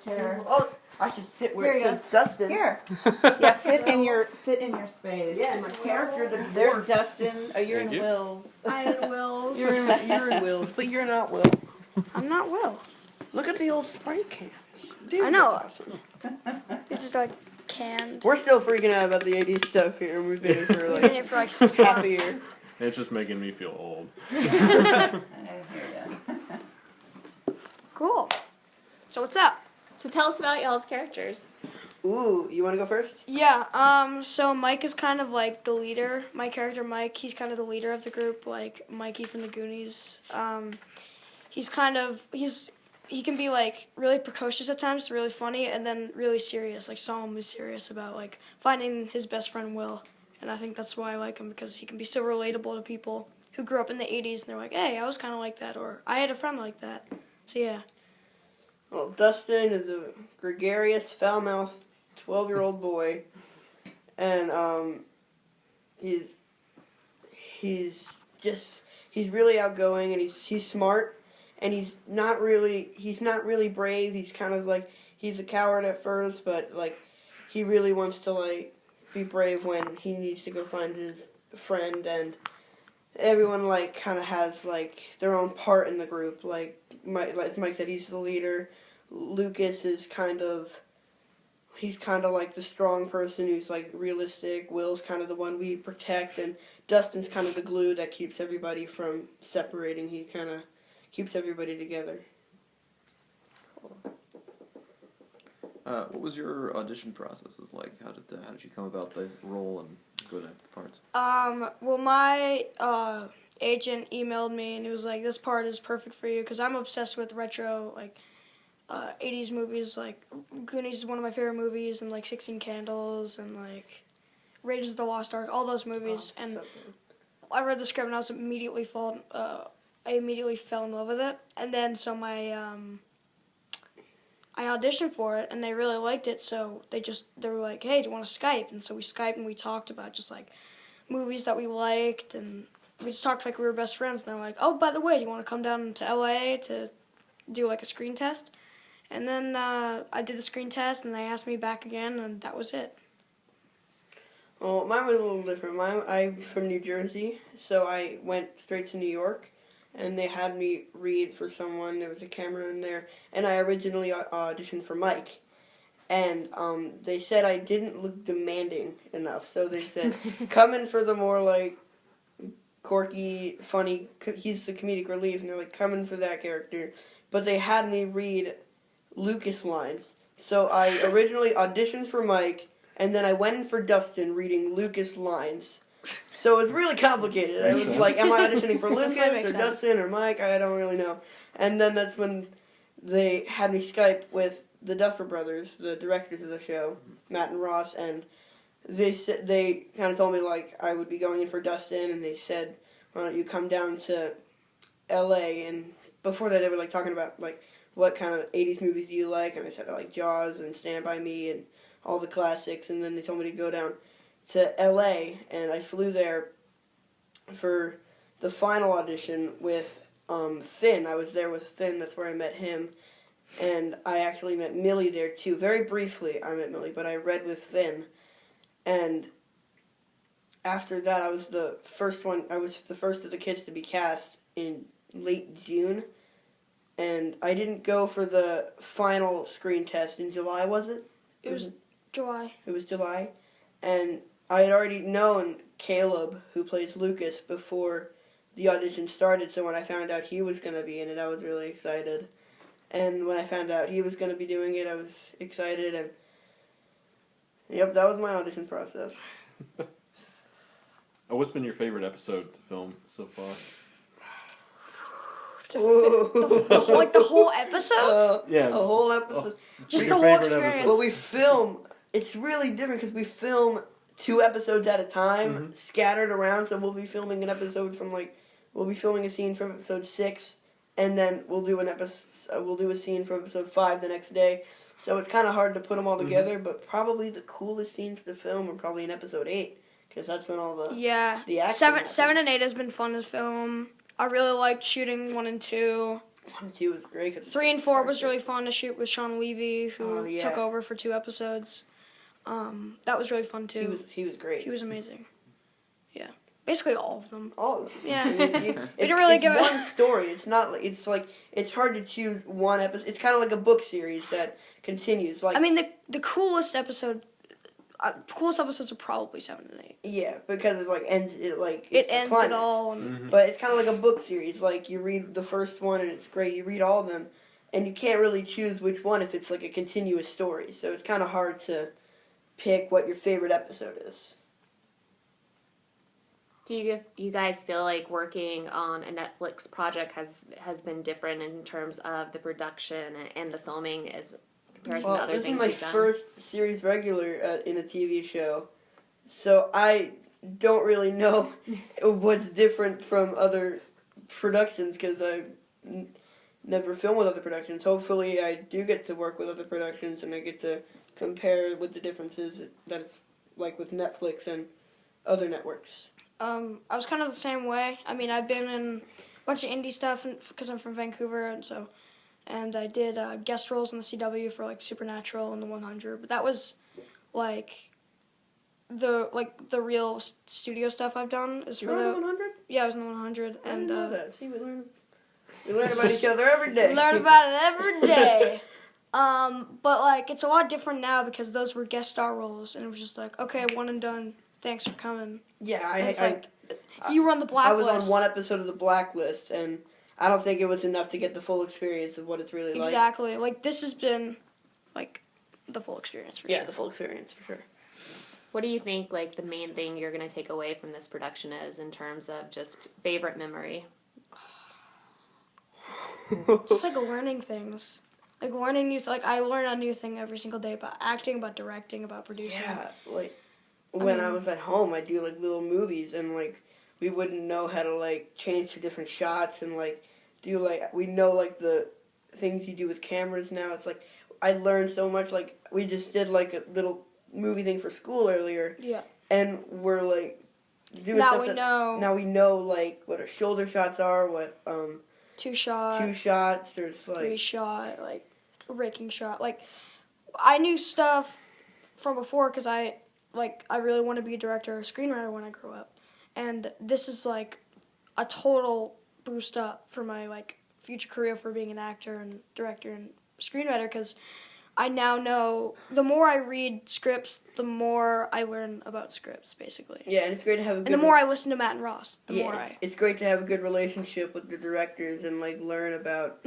chair. Oh, I should sit where Here it you says Dustin. Here. Yeah, sit in your space. Yeah, my character. There's Dustin. Oh, you're Thank in you. Will's. I'm in Will's. You're in Will's, but you're not Will. I'm not Will. Look at the old spray cans. Dude, I know. that's awesome. It's just like canned. We're still freaking out about the 80s stuff here, and we've been here for We've been here like for like 6 half a months. year. It's just making me feel old. I hear ya. Cool. So what's up? So tell us about y'all's characters. Ooh, you want to go first? Yeah, so Mike is kind of like the leader. My character Mike, he's kind of the leader of the group, like Mikey from the Goonies. He can be like really precocious at times, really funny, and then really serious, like solemnly serious about like finding his best friend Will. And I think that's why I like him, because he can be so relatable to people who grew up in the 80s and they're like, hey, I was kind of like that, or I had a friend like that. So yeah. Well, Dustin is a gregarious, foul-mouthed 12-year-old boy, and he's really outgoing, and he's smart, and he's not really brave. He's kind of like, he's a coward at first, but like he really wants to like be brave when he needs to go find his friend, and everyone like kind of has like their own part in the group. Like Mike said, he's the leader. Lucas is he's kind of like the strong person who's like realistic. Will's kind of the one we protect, and Dustin's kind of the glue that keeps everybody from separating. He kind of keeps everybody together. What was your audition processes like? How did you come about the role and go to the parts? Well, my agent emailed me and he was like, "This part is perfect for you," because I'm obsessed with retro, like 80s movies. Like Goonies is one of my favorite movies, and like 16 Candles and like Raiders of the Lost Ark, all those movies. Oh, and so good. I read the script and I immediately fell in love with it. And then so I auditioned for it, and they really liked it, so they were like, hey, do you want to Skype? And so we Skyped, and we talked about just, like, movies that we liked, and we just talked like we were best friends, and they were like, oh, by the way, do you want to come down to L.A. to do, like, a screen test? And then I did the screen test, and they asked me back again, and that was it. Well, mine was a little different. I'm from New Jersey, so I went straight to New York, and they had me read for someone. There was a camera in there, and I originally auditioned for Mike. And they said I didn't look demanding enough, so they said, come in for the more, like, quirky, funny, he's the comedic relief, and they're like, come in for that character. But they had me read Lucas lines. So I originally auditioned for Mike, and then I went in for Dustin reading Lucas lines. So it was really complicated. I was like, am I auditioning for Lucas or Dustin or Mike? I don't really know. And then that's when they had me Skype with the Duffer Brothers, the directors of the show, Matt and Ross, and they kind of told me, like, I would be going in for Dustin, and they said, why don't you come down to L.A., and before that they were, like, talking about, like, what kind of 80s movies do you like, and I said I like Jaws and Stand By Me and all the classics, and then they told me to go down to L.A., and I flew there for the final audition with Finn. I was there with Finn, that's where I met him, and I actually met Millie there too. Very briefly I met Millie, but I read with Finn, and after that I was the first of the kids to be cast in late June, and I didn't go for the final screen test in July, was it? It was July. It was July, and I had already known Caleb, who plays Lucas, before the audition started, so when I found out he was going to be in it, I was really excited. And when I found out he was going to be doing it, I was excited, and yep, that was my audition process. What's been your favorite episode to film so far? The whole episode? Yeah. A whole episode. Just your the whole favorite experience. episode. Well, we film, it's really different because we film 2 episodes at a time, scattered around, so we'll be filming an episode from, like, we'll be filming a scene from episode 6, and then we'll do a scene from episode 5 the next day. So it's kind of hard to put them all together, but probably the coolest scenes to film are probably in episode 8, because that's when all the Yeah. action 7 and 8 has been fun to film. I really liked shooting 1 and 2. 1 and 2 was great. 'Cause 3 and 4 was really fun to shoot with Sean Levy, who Oh, yeah. took over for 2 episodes. That was really fun too. He was great. He was amazing. Yeah, basically all of them. All of them. Yeah. I mean, We didn't really give it- one story. It's not. It's hard to choose one episode. It's kind of like a book series that continues. Like I mean, the coolest episodes are probably 7 and 8. yeah, because it ends. It's It the ends climax. it all. And But it's kind of like a book series. Like you read the first one and it's great. You read all of them, and you can't really choose which one if it's like a continuous story. So it's kind of hard to pick what your favorite episode is. Do you guys feel like working on a Netflix project has been different in terms of the production and the filming as in comparison to other this things is my you've done? first series regular in a TV show, so I don't really know what's different from other productions because I've never filmed with other productions. Hopefully, I do get to work with other productions and I get to compare with the differences that it's like with Netflix and other networks. I was kind of the same way. I mean, I've been in a bunch of indie stuff because I'm from Vancouver, and I did guest roles in the CW for like Supernatural and the 100. But that was like the real studio stuff I've done is You for were the on 100? yeah, I was in the 100 I and didn't know that. See, we learn about each other every day. learn about it every day. But like it's a lot different now because those were guest star roles, and it was just like, okay, one and done. Thanks for coming. Yeah, And it's like you were on the I blacklist. was on one episode of the Blacklist, and I don't think it was enough to get the full experience of what it's really like. Exactly. Like this has been like the full experience for Yeah, sure. the full experience for sure. What do you think like the main thing you're going to take away from this production is in terms of just favorite memory? Just like learning things. Like learning new I learn a new thing every single day about acting, about directing, about producing. Yeah, like when I mean- was at home, I'd do like little movies, and like we wouldn't know how to like change to different shots, and like do like we know like the things you do with cameras now. It's like I learned so much. Like we just did like a little movie thing for school earlier, Yeah. and we're like doing Now stuff we that- know Now we know like what our shoulder shots are, what 2 shot, 2 shots. There's 3 like shot, like raking shot. Like I knew stuff from before because I really want to be a director or a screenwriter when I grow up, and this is like a total boost up for my like future career for being an actor and director and screenwriter because I now know the more I read scripts, the more I learn about scripts, basically. yeah, and it's great to have a good. And the more I listen to Matt and Ross, the yeah, more I. it's great to have a good relationship with the directors and like learn about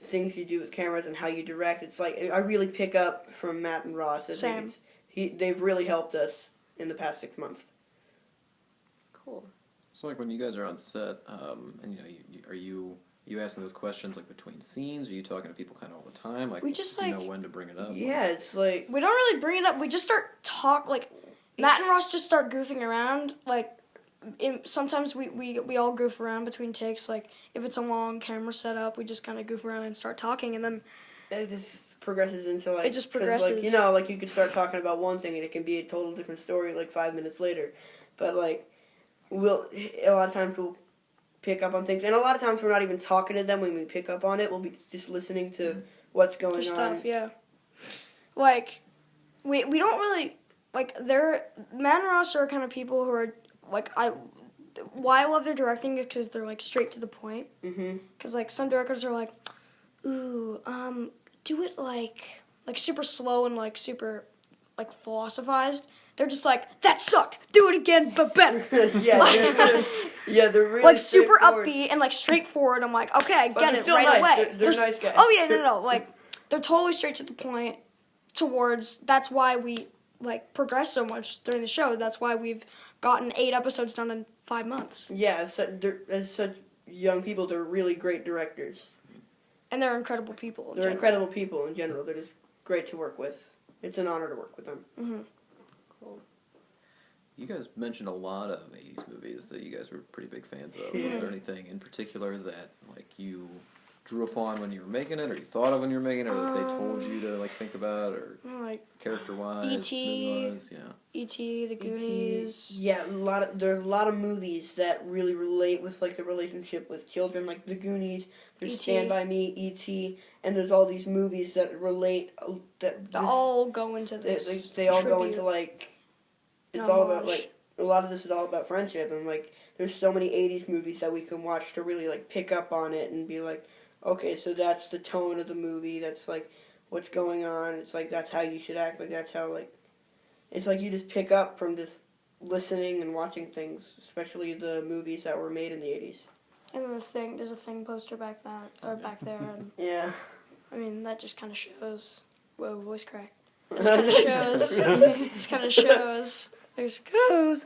things you do with cameras and how you direct. It's like I really pick up from Matt and Ross. I Same. think they've really helped us in the past 6 months. Cool. So like when you guys are on set, and are you asking those questions like between scenes? Are you talking to people kind of all the time? Like We just, do you like- know when to bring it up? Yeah, it's like We don't really bring it up. We just start Matt and Ross just start goofing around. Like, sometimes we all goof around between takes. Like, if it's a long camera setup, we just kind of goof around and start talking. And then, it just progresses into like It just 'cause, progresses. Like like you could start talking about one thing and it can be a total different story like 5 minutes later, but like a lot of times we'll pick up on things, and a lot of times we're not even talking to them when we pick up on it. We'll be just listening to what's going just on. stuff, yeah. Like, we don't really, like, Matt and Ross are kind of people who are, like, why I love their directing is because they're, like, straight to the point. Mm-hmm. Because, like, some directors are like, ooh, do it, like super slow and, like, super, like, philosophized. They're just like, that sucked. Do it again, but better. They're really Like, super straightforward. upbeat and, like, straightforward. I'm like, okay, I But get they're it still right nice. away. They're nice guys. Oh, yeah, no. Like, they're totally straight to the point that's why we, like, progress so much during the show. That's why we've gotten 8 episodes done in 5 months. Yeah, as such young people, they're really great directors. And they're incredible people. They're incredible people in general. They're just great to work with. It's an honor to work with them. Mm-hmm. Cool. You guys mentioned a lot of 80s movies that you guys were pretty big fans of. Yeah. Was there anything in particular that like you drew upon when you were making it, or you thought of when you were making it, or that they told you to like think about, or Like character-wise, E.T. movie-wise, yeah. E.T., The Goonies. Yeah, there's a lot of movies that really relate with like the relationship with children, like The Goonies. There's E.T. Stand By Me, E.T., and there's all these movies that relate. That They all go into this. they all go tribute. into like. It's Homage. all about like a lot of this is all about friendship, and like there's so many '80s movies that we can watch to really like pick up on it and be like, okay, so that's the tone of the movie. That's like what's going on. It's like that's how you should act. Like that's how like. It's like you just pick up from just listening and watching things, especially the movies that were made in the '80s. And then there's a Thing poster back there, and Yeah. I mean that just kind of shows. Whoa, voice crack. This kind of shows. This kind of shows. There's goes.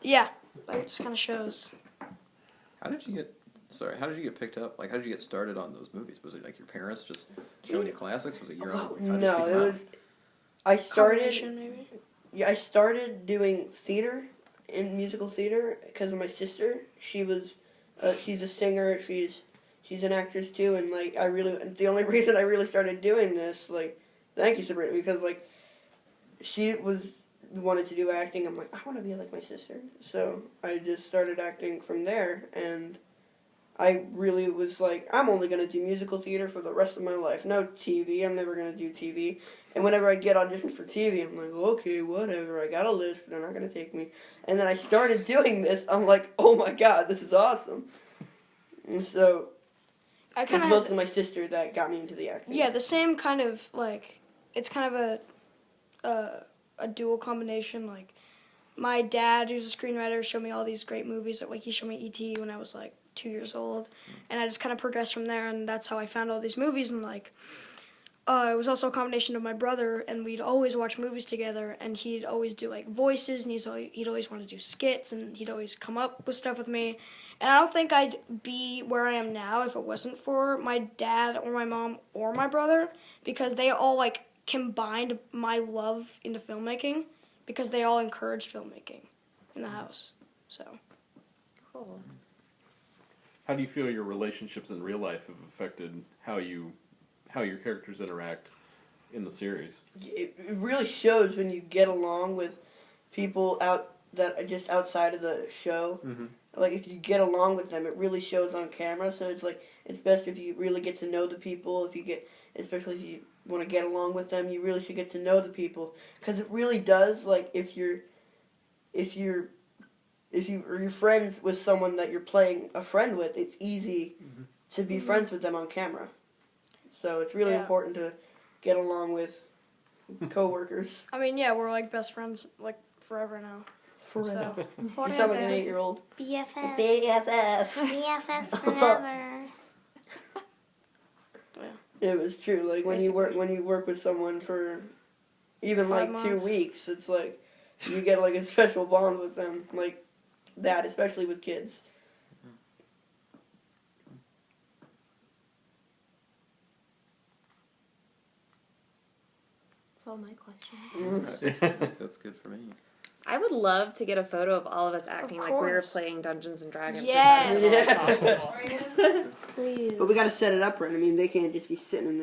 Yeah, like it just kind of shows. How did you get picked up? Like, how did you get started on those movies? Was it like your parents just showing you classics? Was it your own? How'd you seek No, it them out? was. I started. Combination, maybe. Yeah, I started doing theater in musical theater because of my sister. She's a singer. She's an actress too, and like the only reason I really started doing this, like, thank you, Sabrina, because like she wanted to do acting. I'm like, I want to be like my sister, so I just started acting from there, and I really was like, I'm only gonna do musical theater for the rest of my life. No TV. I'm never gonna do TV. And whenever I get auditions for TV, I'm like, okay, whatever. I got a list, but they're not gonna take me. And then I started doing this. I'm like, oh my god, this is awesome. And so I it's kind of mostly my sister that got me into the acting. the same kind of like it's kind of a dual combination. Like my dad, who's a screenwriter, showed me all these great movies. Like he showed me E.T. when I was like 2 years old, and I just kind of progressed from there, and that's how I found all these movies. And like it was also a combination of my brother, and we'd always watch movies together, and he'd always do like voices, and he'd always want to do skits, and he'd always come up with stuff with me. And I don't think I'd be where I am now if it wasn't for my dad or my mom or my brother, because they all like combined my love into filmmaking, because they all encouraged filmmaking in the house. So Cool. How do you feel your relationships in real life have affected how your characters interact in the series? It really shows when you get along with people that are just outside of the show. Mm-hmm. Like, if you get along with them, it really shows on camera. So it's like, it's best if you really get to know the people. Especially if you want to get along with them, you really should get to know the people. Because it really does, like, if you're friends with someone that you're playing a friend with, it's easy to be friends with them on camera. So it's really important to get along with coworkers. I mean, yeah, we're like best friends like forever now. Forever. So, You sound like an 8-year-old. BFF. BFF. BFF forever. It was true. Like when you work with someone for even 5 like 2 months. weeks, it's like you get like a special bond with them, like that, especially with kids. That's all my questions. That's good for me. I would love to get a photo of all of us acting like we were course. playing Dungeons and Dragons. Yes. If that's at all possible. Please. But we got to set it up right. I mean, they can't just be sitting in there.